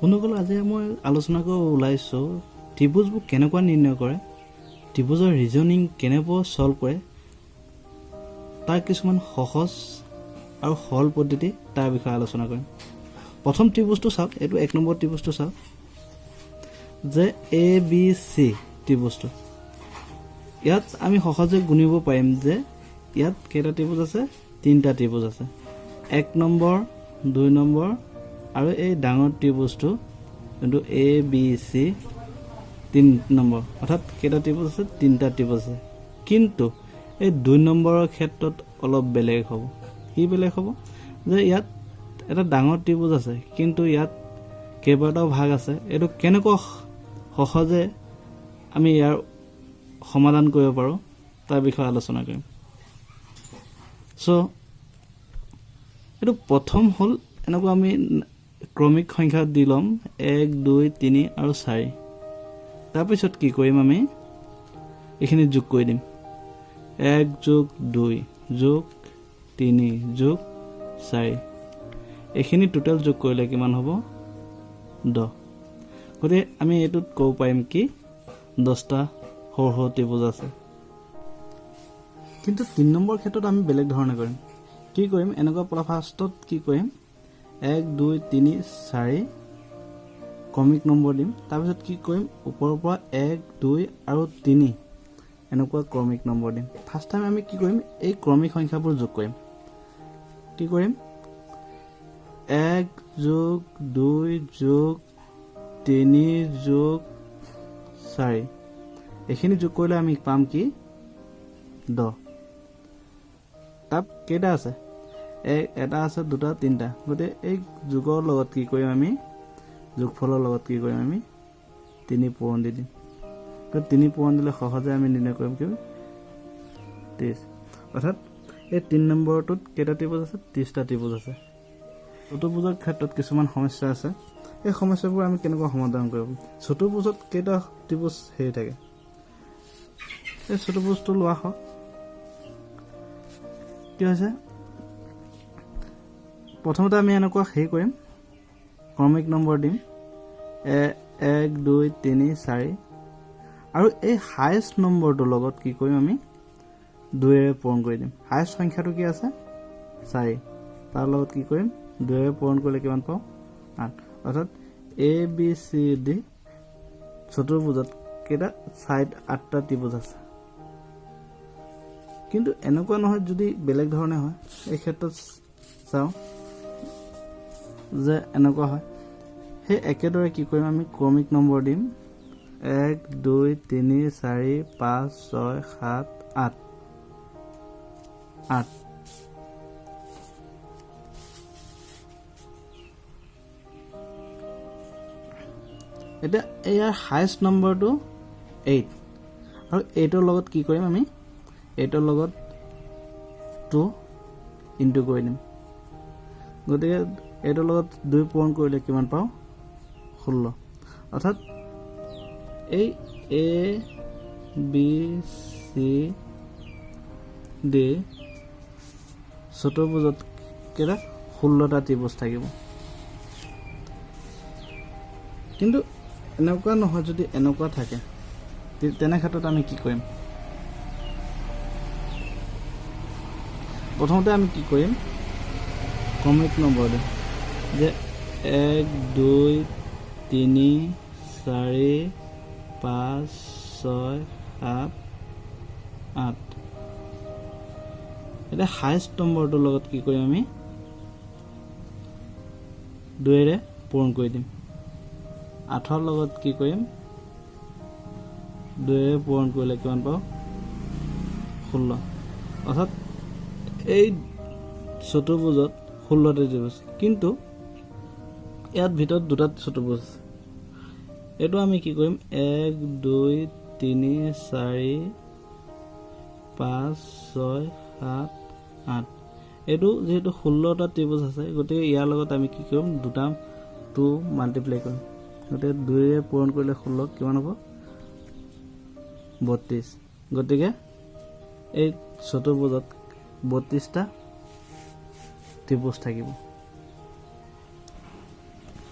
বন্ধুসকল, আজি মই আলোচনা কৰিব ওলাইছোঁ ত্ৰিভুজবোৰ কেনেকুৱা নিৰ্ণয় কৰে, ত্ৰিভুজৰ ৰিজনিং কেনেকৈ সলভ কৰে, তাৰ কিছুমান সহজ আৰু সৰল পদ্ধতি তাৰ বিষয়ে আলোচনা কৰিম। প্ৰথম ত্ৰিভুজটো চাওক, এইটো 1 নম্বৰ ত্ৰিভুজটো চাওক যে ABC ত্ৰিভুজটো। ইয়াত আমি সহজে গুণিব পাৰিম যে ইয়াত কেইটা ত্ৰিভুজ আছে, 3টা ত্ৰিভুজ আছে। 1 নম্বৰ, 2 নম্বৰ আৰু এই ডাঙৰ ত্ৰিভুজটো যোনটো ABC 3 নম্বৰ, অৰ্থাৎ কেইটা ত্ৰিভুজ আছে, 3টা ত্ৰিভুজ আছে। কিন্তু এই 2 নম্বৰৰ ক্ষেত্ৰত অলপ বেলেগ হ'ব। কি বেলেগ হ'ব যে ইয়াত এটা ডাঙৰ ত্ৰিভুজ আছে, কিন্তু ইয়াত কেইবাটাও ভাগ আছে। এইটো কেনেকৈ সহজে আমি ইয়াৰ সমাধান কৰিব পাৰোঁ তাৰ বিষয়ে আলোচনা কৰিম। এইটো প্ৰথম হ'ল এনেকুৱা আমি ক্ৰমিক সংখ্যা দি ল'ম 1, 2, 3 আৰু 4। তাৰপিছত কি কৰিম, আমি এইখিনি যোগ কৰি দিম। 1 + 2 + 3 + 4, এইখিনি টোটেল যোগ কৰিলে কিমান হ'ব, 10। গতিকে আমি এইটোত ক'ব পাৰিম কি 10টা সৰু সৰু ত্ৰিভুজ আছে। কিন্তু 3 নম্বৰ ক্ষেত্ৰত আমি বেলেগ ধৰণে কৰিম। কি কৰিম, এনেকুৱা ফাৰ্ষ্টত কি কৰিম, 1, 2, 3, 4 ক্ৰমিক নম্বৰ দিম। তাৰপিছত কি কৰিম, ওপৰৰ পৰা 1, 2 আৰু 3 এনেকুৱা ক্ৰমিক নম্বৰ দিম। ফাৰ্ষ্ট টাইম আমি কি কৰিম, এই ক্ৰমিক সংখ্যাবোৰ যোগ কৰিম। কি কৰিম, 1 + 2 + 3 + 4, এইখিনি যোগ কৰিলে আমি পাম কি 10। তাত কেইটা আছে, এটা আছে, 2টা, 3টা। গতিকে এই যোগৰ লগত কি কৰিম, আমি যোগফলৰ লগত কি কৰিম, আমি 3 পূৰণ দি দিম। 3 পূৰণ দিলে সহজে আমি নিৰ্ণয় কৰিম কি 30। অৰ্থাৎ এই 3 নম্বৰটোত কেইটা ত্ৰিভুজ আছে, 30টা ত্ৰিভুজ আছে। চতুৰ্ভুজৰ ক্ষেত্ৰত কিছুমান সমস্যা আছে। এই সমস্যাবোৰ আমি কেনেকৈ সমাধান কৰিব। চতুৰ্ভুজত কেইটা ত্ৰিভুজ হেৰি থাকে, এই চতুৰ্ভুজটো লোৱা হওক। কি হৈছে, প্ৰথমতে আমি এনেকুৱা হেৰি কৰিম, ক্ৰমিক নম্বৰ দিম 1, 2, 3, 4 আৰু এই হায়েষ্ট নম্বৰটোৰ লগত কি কৰিম, আমি 2ৰে পূৰণ কৰি দিম। হায়েষ্ট সংখ্যাটো কি আছে, 4, তাৰ লগত কি কৰিম, 2ৰে পূৰণ কৰিলে কিমান পাওঁ, 8। অৰ্থাৎ ABCD চতুৰ্ভুজত কেইটা ছাইড 8টা ত্ৰিভুজ আছে। কিন্তু এনেকুৱা নহয়, যদি বেলেগ ধৰণে হয়, এই ক্ষেত্ৰত চাওঁ যে এনেকুৱা হয়, সেই একেদৰে কি কৰিম, আমি ক্ৰমিক নম্বৰ দিম 1, 2, 3, 4, 5, 6, 7, 8। এতিয়া ইয়াৰ হায়েষ্ট নম্বৰটো 8 আৰু 8ৰ লগত কি কৰিম, আমি 8ৰ লগত 2 ইনটু কৰি দিম। গতিকে 8ৰ লগত 2 পূৰণ কৰিলে কিমান পাওঁ, 16। অৰ্থাৎ এই ABCD চতুৰ্ভুজত কেইটা 16টা ত্ৰিভুজ থাকিব। কিন্তু এনেকুৱা নহয়, যদি এনেকুৱা থাকে তেনে ক্ষেত্ৰত আমি কি কৰিম, প্ৰথমতে আমি কি কৰিম, ক্ৰমিক নম্বৰ দিম যে 1, 2, 3, 4, 5, 6, 7, 8। এতিয়া হায়েষ্ট নম্বৰটোৰ লগত কি কৰিম, আমি 2ৰে পূৰণ কৰি দিম। 8ৰ লগত কি কৰিম, 2ৰে পূৰণ কৰিলে কিমান পাওঁ, 16। অৰ্থাৎ এই চতুৰ্ভুজত 16টা ত্ৰিভুজ, কিন্তু ইয়াত ভিতৰত 2টা চতুৰ্ভুজ আছে। এইটো আমি কি কৰিম, 1, 2, 3, 4, 5, 6, 7, 8। এইটো যিহেতু 16টা ত্ৰিভুজ আছে, গতিকে ইয়াৰ লগত আমি কি কৰিম, 2 মাল্টিপ্লাই কৰিম। গতিকে 2ৰে পূৰণ কৰিলে 16 কিমান হ'ব, 32। গতিকে এই চতুৰ্ভুজত 32টা ত্ৰিভুজ থাকিব।